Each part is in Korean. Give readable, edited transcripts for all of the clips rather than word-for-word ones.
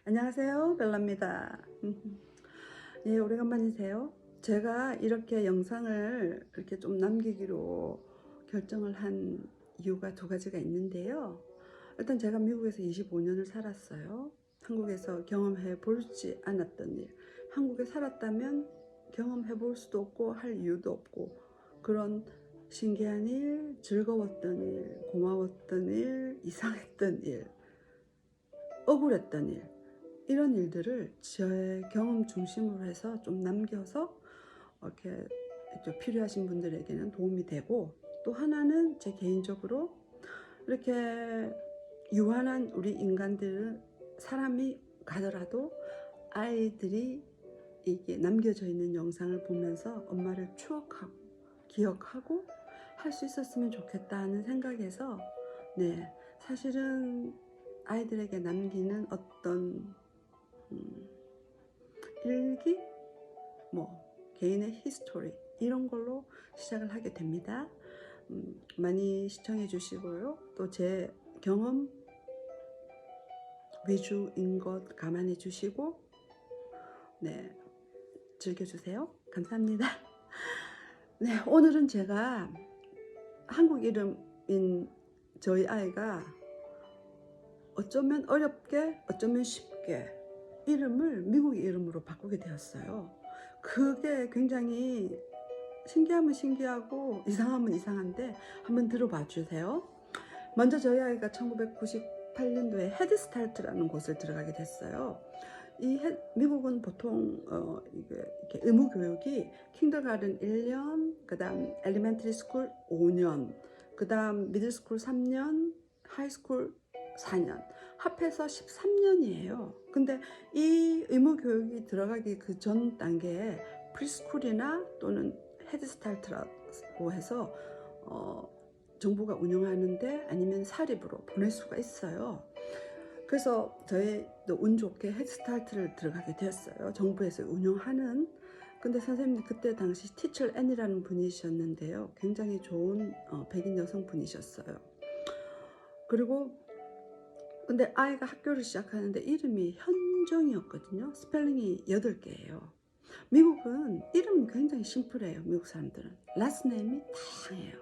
안녕하세요, 벨라입니다. 예, 오래간만이세요. 제가 이렇게 영상을 이렇게 좀 남기기로 결정을 한 이유가 두 가지가 있는데요. 일단 제가 미국에서 25년을 살았어요. 한국에서 경험해 보지 않았던 일, 한국에 살았다면 경험해 볼 수도 없고 할 이유도 없고, 그런 신기한 일, 즐거웠던 일, 고마웠던 일, 이상했던 일, 억울했던 일, 이런 일들을 저의 경험 중심으로 해서 좀 남겨서 이렇게 좀 필요하신 분들에게는 도움이 되고, 또 하나는 제 개인적으로 이렇게 유한한 우리 인간들, 사람이 가더라도 아이들이 이게 남겨져 있는 영상을 보면서 엄마를 추억하고 기억하고 할 수 있었으면 좋겠다 하는 생각에서, 네, 사실은 아이들에게 남기는 어떤 일기, 뭐 개인의 히스토리, 이런 걸로 시작을 하게 됩니다. 많이 시청해 주시고요. 또 제 경험 위주인 것 감안해 주시고, 네, 즐겨주세요. 감사합니다. 네, 오늘은 제가 한국 이름인 저희 아이가 어쩌면 어렵게 어쩌면 쉽게 이름을 미국 이름으로 바꾸게 되었어요. 그게 굉장히 신기하면 신기하고 이상하면 이상한데 한번 들어봐 주세요. 먼저 저희 아이가 1998년도에 헤드스타트라는 곳을 들어가게 됐어요. 미국은 보통 이렇게 의무 교육이 킨더가든 1년, 그 다음 엘리멘터리 스쿨 5년, 그 다음 미들스쿨 3년, 하이스쿨 4년, 합해서 13년이에요. 근데 이 의무 교육이 들어가기 그 전 단계에 프리스쿨이나 또는 헤드스타트라고 해서 정부가 운영하는데 아니면 사립으로 보낼 수가 있어요. 그래서 저희도 운 좋게 헤드스타트를 들어가게 되었어요. 정부에서 운영하는. 근데 선생님이 그때 당시 티처 앤이라는 분이셨는데요. 굉장히 좋은 백인 여성분이셨어요. 그리고 근데 아이가 학교를 시작하는데 이름이 현정이었거든요. 스펠링이 8개예요. 미국은 이름은 굉장히 심플해요. 미국 사람들은 라스트 네임이 다양해요.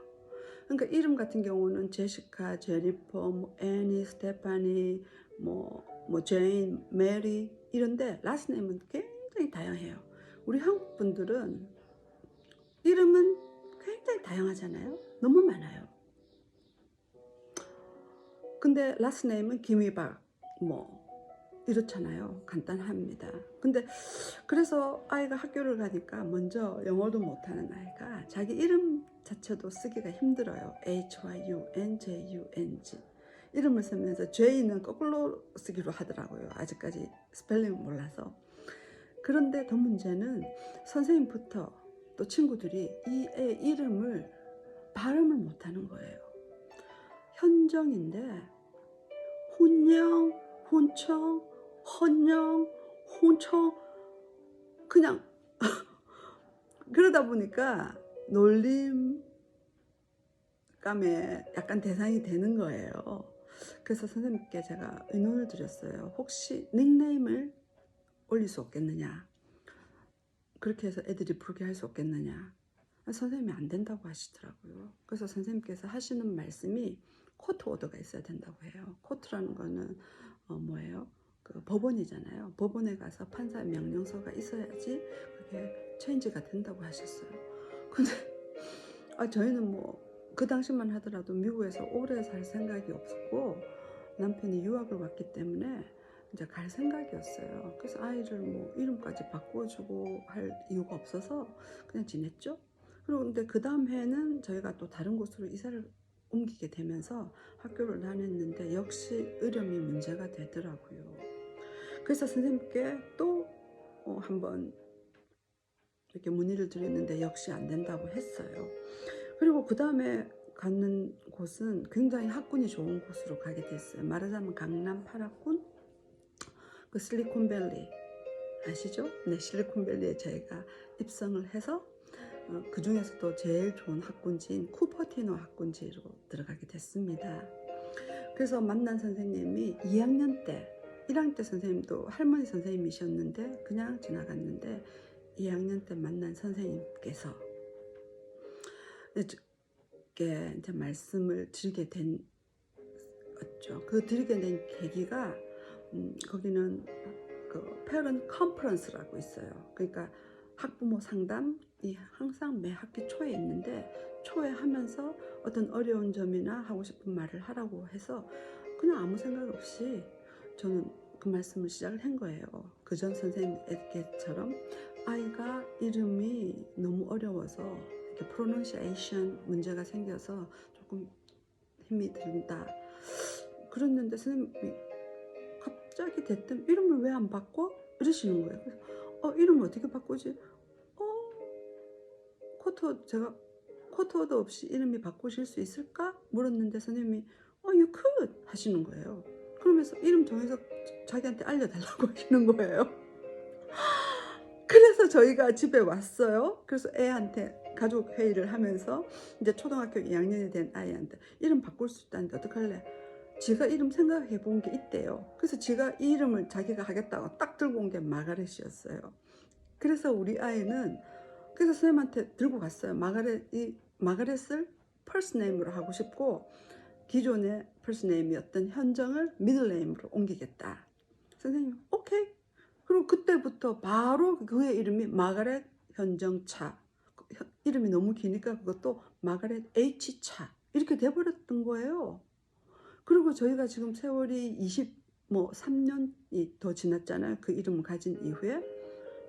그러니까 이름 같은 경우는 제시카, 제니퍼, 뭐 애니, 스테파니, 뭐 제인, 메리, 이런데 라스트 네임은 굉장히 다양해요. 우리 한국 분들은 이름은 굉장히 다양하잖아요. 너무 많아요. 근데 라스트 네임은 김희박 뭐 이렇잖아요. 간단합니다. 근데 그래서 아이가 학교를 가니까 먼저 영어도 못하는 아이가 자기 이름 자체도 쓰기가 힘들어요. Hyunjung 이름을 쓰면서 J는 거꾸로 쓰기로 하더라고요. 아직까지 스펠링을 몰라서. 그런데 더 문제는 선생님부터 또 친구들이 이 애 이름을 발음을 못하는 거예요. 현정인데 혼영, 혼청, 헌영, 혼청, 그냥 그러다 보니까 놀림감에 약간 대상이 되는 거예요. 그래서 선생님께 제가 의논을 드렸어요. 혹시 닉네임을 올릴 수 없겠느냐, 그렇게 해서 애들이 부르게 할 수 없겠느냐. 선생님이 안 된다고 하시더라고요. 그래서 선생님께서 하시는 말씀이 코트 오더가 있어야 된다고 해요. 코트라는 거는 뭐예요? 그 법원이잖아요. 법원에 가서 판사 명령서가 있어야지 그게 체인지가 된다고 하셨어요. 근데 저희는 뭐 그 당시만 하더라도 미국에서 오래 살 생각이 없었고 남편이 유학을 왔기 때문에 이제 갈 생각이었어요. 그래서 아이를 뭐 이름까지 바꿔주고 할 이유가 없어서 그냥 지냈죠. 그리고 근데 그 다음 해는 저희가 또 다른 곳으로 이사를 옮기게 되면서 학교를 다녔는데 역시 이름이 문제가 되더라고요. 그래서 선생님께 또 한번 이렇게 문의를 드렸는데 역시 안 된다고 했어요. 그리고 그 다음에 가는 곳은 굉장히 학군이 좋은 곳으로 가게 됐어요. 말하자면 강남 8학군, 그 실리콘밸리 아시죠? 네, 실리콘밸리에 저희가 입성을 해서 그 중에서도 제일 좋은 학군지인 쿠퍼티노 학군지로 들어가게 됐습니다. 그래서 만난 선생님이 2학년 때 1학년 때 선생님도 할머니 선생님이셨는데 그냥 지나갔는데 2학년 때 만난 선생님께서 이렇게 이제 말씀을 드리게 된 었죠. 그 드리게 된 계기가 거기는 그 페어런트 컨퍼런스라고 있어요. 그러니까 학부모 상담이 항상 매 학기 초에 있는데 초에 하면서 어떤 어려운 점이나 하고 싶은 말을 하라고 해서 그냥 아무 생각 없이 저는 그 말씀을 시작을 한 거예요. 그 전 선생님께처럼 아이가 이름이 너무 어려워서 이렇게 프로넌시에이션 문제가 생겨서 조금 힘이 든다. 그랬는데 선생님이 갑자기 대뜸 이름을 왜 안 바꿔? 이러시는 거예요. 그래서 이름 어떻게 바꾸지? 제가 쿼터워드 없이 이름이 바꾸실 수 있을까? 물었는데 선생님이 you could 하시는 거예요. 그러면서 이름 정해서 자기한테 알려달라고 하시는 거예요. 그래서 저희가 집에 왔어요. 그래서 애한테 가족 회의를 하면서 이제 초등학교 2학년이 된 아이한테 이름 바꿀 수 있다는데 어떡할래? 지가 이름 생각해 본 게 있대요. 그래서 지가 이 이름을 자기가 하겠다고 딱 들고 온 게 마가렛이었어요. 그래서 우리 아이는 그래서 선생님한테 들고 갔어요. 마가렛을 퍼스트 네임으로 하고 싶고 기존의 퍼스트 네임이었던 현정을 미들 네임으로 옮기겠다. 선생님 오케이. 그리고 그때부터 바로 그의 이름이 마가렛 현정차. 이름이 너무 기니까 그것도 마가렛 H차 이렇게 돼버렸던 거예요. 그리고 저희가 지금 세월이 3년이 더 지났잖아요. 그 이름을 가진 이후에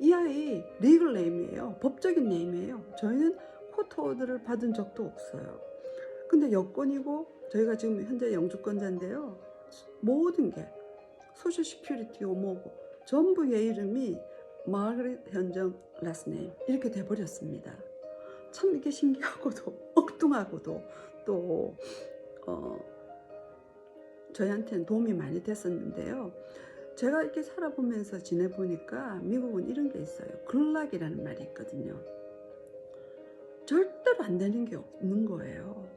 이 아이 리글 네임이에요. 법적인 네임이에요. 저희는 쿼터워드를 받은 적도 없어요. 근데 여권이고 저희가 지금 현재 영주권자인데요. 모든 게 소셜 시큐리티고 뭐고 전부 얘 이름이 마가렛 현정 라스트 네임 이렇게 돼버렸습니다. 참 이게 신기하고도 엉뚱하고도 또 저희한테는 도움이 많이 됐었는데요. 제가 이렇게 살아보면서 지내보니까 미국은 이런 게 있어요. 굴락이라는 말이 있거든요. 절대로 안 되는 게 없는 거예요.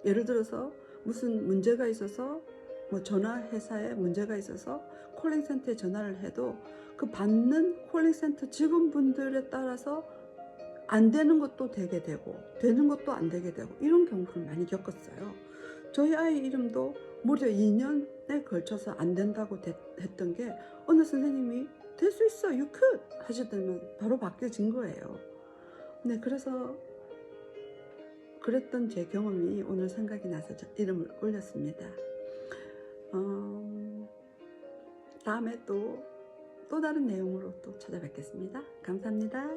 예를 들어서 무슨 문제가 있어서 뭐 전화 회사에 문제가 있어서 콜링센터에 전화를 해도 그 받는 콜링센터 직원분들에 따라서 안 되는 것도 되게 되고 되는 것도 안 되게 되고 이런 경우를 많이 겪었어요. 저희 아이 이름도 무려 2년에 걸쳐서 안 된다고 했던 게 어느 선생님이 될 수 있어 you could 하시더니 바로 바뀌어진 거예요. 네, 그래서 그랬던 제 경험이 오늘 생각이 나서 이름을 올렸습니다. 다음에 또 다른 내용으로 또 찾아뵙겠습니다. 감사합니다.